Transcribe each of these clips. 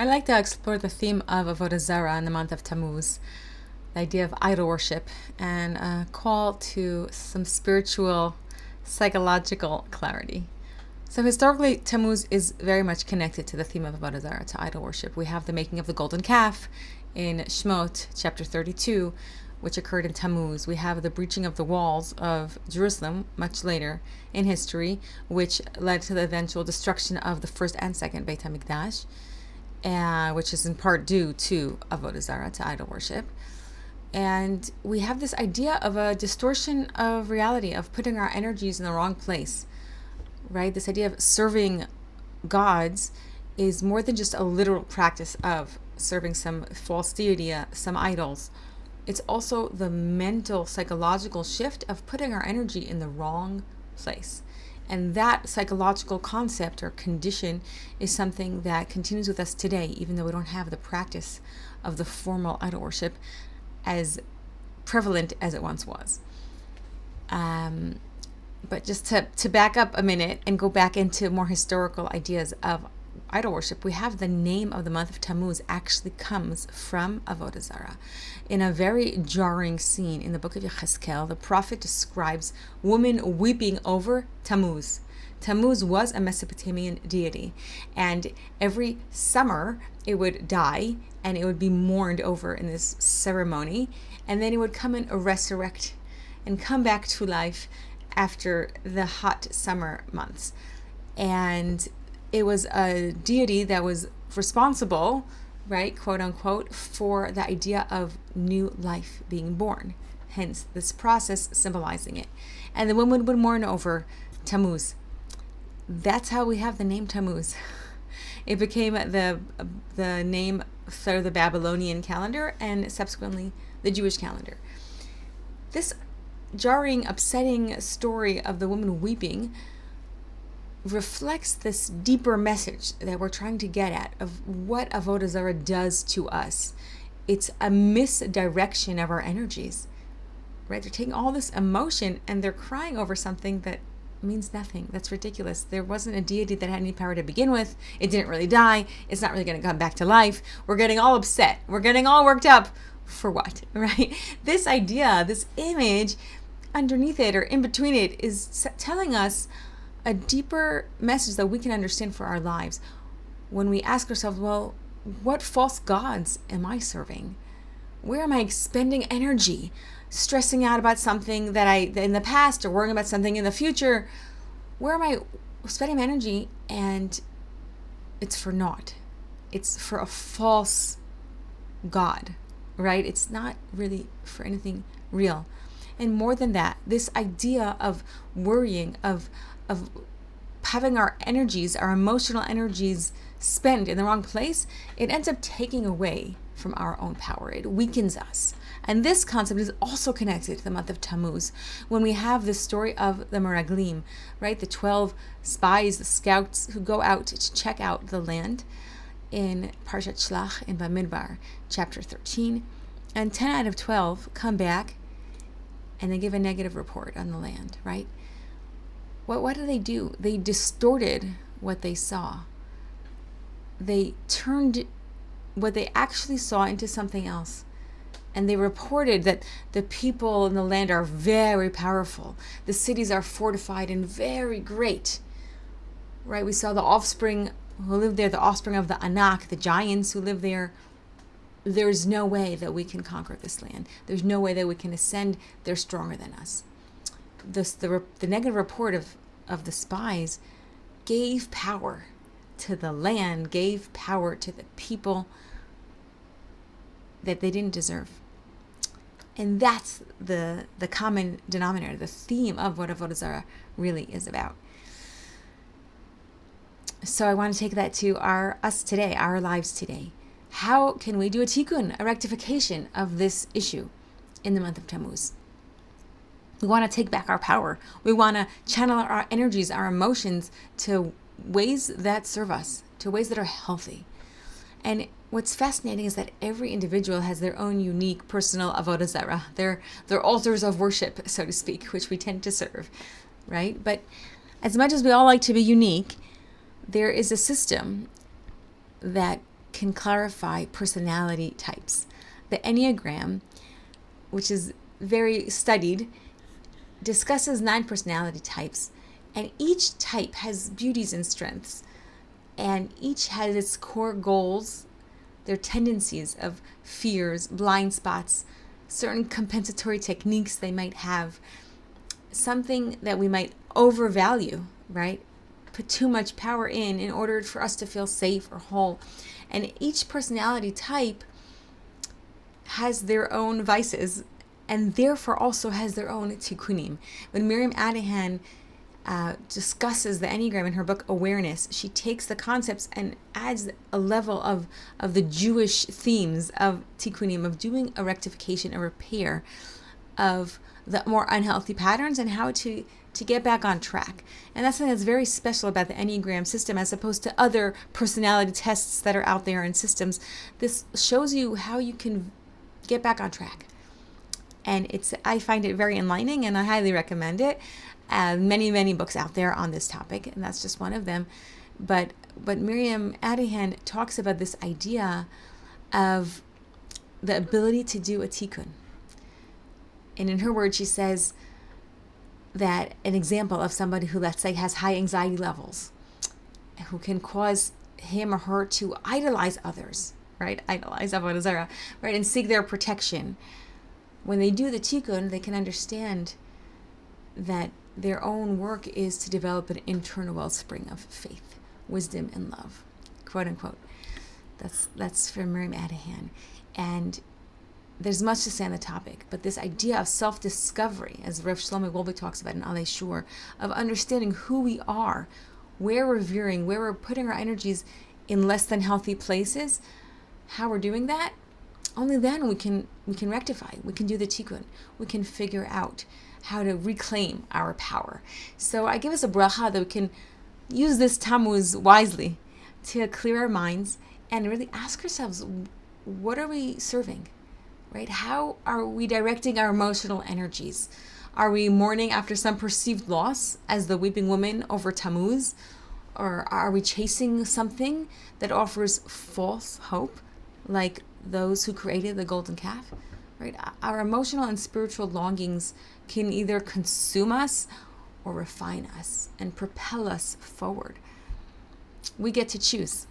I like to explore the theme of Avodah Zarah in the month of Tammuz, the idea of idol worship, and a call to some spiritual, psychological clarity. So historically, Tammuz is very much connected to the theme of Avodah Zarah, to idol worship. We have the making of the golden calf in Shmot, chapter 32, which occurred in Tammuz. We have the breaching of the walls of Jerusalem much later in history, which led to the eventual destruction of the first and second Beit HaMikdash, which is in part due to Avodah Zarah, to idol worship. And we have this idea of a distortion of reality, of putting our energies in the wrong place, right? This idea of serving gods is more than just a literal practice of serving some false deity, some idols. It's also the mental, psychological shift of putting our energy in the wrong place. And that psychological concept or condition is something that continues with us today, even though we don't have the practice of the formal idol worship as prevalent as it once was. But just to back up a minute and go back into more historical ideas of idol worship, we have the name of the month of Tammuz actually comes from Avodah Zarah. In a very jarring scene in the book of Yechezkel, the prophet describes women weeping over Tammuz. Tammuz was a Mesopotamian deity, and every summer it would die and it would be mourned over in this ceremony, and then it would come and resurrect and come back to life after the hot summer months. And it was a deity that was responsible, right, quote unquote, for the idea of new life being born. Hence, this process symbolizing it. And the women would mourn over Tammuz. That's how we have the name Tammuz. It became the name for the Babylonian calendar and subsequently the Jewish calendar. This jarring, upsetting story of the woman weeping reflects this deeper message that we're trying to get at of what Avodah Zarah does to us. It's a misdirection of our energies, right? They're taking all this emotion and they're crying over something that means nothing. That's ridiculous. There wasn't a deity that had any power to begin with. It didn't really die. It's not really going to come back to life. We're getting all upset. We're getting all worked up. For what, right? This idea, this image underneath it or in between it is telling us a deeper message that we can understand for our lives when we ask ourselves, well, what false gods am I serving? Where am I expending energy? Stressing out about something that in the past or worrying about something in the future? Where am I spending my energy and it's for naught? It's for a false god, right? It's not really for anything real. And more than that, this idea of worrying, of having our energies, our emotional energies spent in the wrong place, it ends up taking away from our own power. It weakens us. And this concept is also connected to the month of Tammuz, when we have the story of the Meraglim, right? The 12 spies, the scouts who go out to check out the land in Parshat Shlach in Bamidbar, chapter 13. And 10 out of 12 come back and they give a negative report on the land, right? What do? They distorted what they saw. They turned what they actually saw into something else. And they reported that the people in the land are very powerful. The cities are fortified and very great, right? We saw the offspring who live there, the offspring of the Anak, the giants who live there. There's no way that we can conquer this land. There's no way that we can ascend. They're stronger than us. The negative report of the spies gave power to the land, gave power to the people that they didn't deserve. And that's the common denominator, the theme of what Avodah Zarah really is about. So I want to take that to us today, our lives today. How can we do a tikkun, a rectification of this issue in the month of Tammuz? We want to take back our power. We want to channel our energies, our emotions to ways that serve us, to ways that are healthy. And what's fascinating is that every individual has their own unique personal Avodah Zarah, their altars of worship, so to speak, which we tend to serve, right? But as much as we all like to be unique, there is a system that can clarify personality types. The Enneagram, which is very studied, discusses 9 personality types, and each type has beauties and strengths, and each has its core goals, their tendencies of fears, blind spots, certain compensatory techniques they might have, something that we might overvalue, right? Put too much power in order for us to feel safe or whole. And each personality type has their own vices and therefore also has their own tikkunim. When Miriam Adahan discusses the Enneagram in her book Awareness, she takes the concepts and adds a level of the Jewish themes of tikkunim, of doing a rectification, a repair of the more unhealthy patterns and how to get back on track. And that's something that's very special about the Enneagram system as opposed to other personality tests that are out there in systems. This shows you how you can get back on track. And I find it very enlightening, and I highly recommend it. Many books out there on this topic, and that's just one of them. But Miriam Adahan talks about this idea of the ability to do a tikkun. And in her words, she says that an example of somebody who, let's say, has high anxiety levels, who can cause him or her to idolize others, right? Idolize Avodah Zarah, right? And seek their protection. When they do the tikkun, they can understand that their own work is to develop an internal wellspring of faith, wisdom, and love, quote unquote. That's from Miriam Adahan. And there's much to say on the topic, but this idea of self-discovery, as Rav Shlomo Wolbe talks about in Alei Shur, of understanding who we are, where we're veering, where we're putting our energies in less than healthy places, how we're doing that, only then we can rectify, we can do the tikkun, we can figure out how to reclaim our power. So I give us a bracha that we can use this Tammuz wisely to clear our minds and really ask ourselves, what are we serving, right? How are we directing our emotional energies? Are we mourning after some perceived loss as the weeping woman over Tammuz? Or are we chasing something that offers false hope, like those who created the golden calf? Right? Our emotional and spiritual longings can either consume us or refine us and propel us forward. We get to choose.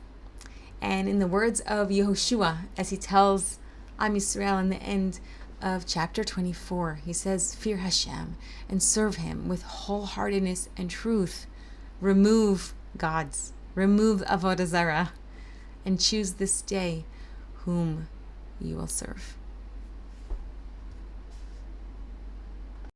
And in the words of Yehoshua, as he tells Am Yisrael in the end of chapter 24, he says, fear Hashem and serve him with wholeheartedness and truth. Remove gods, remove Avodah Zarah, and choose this day whom you will serve.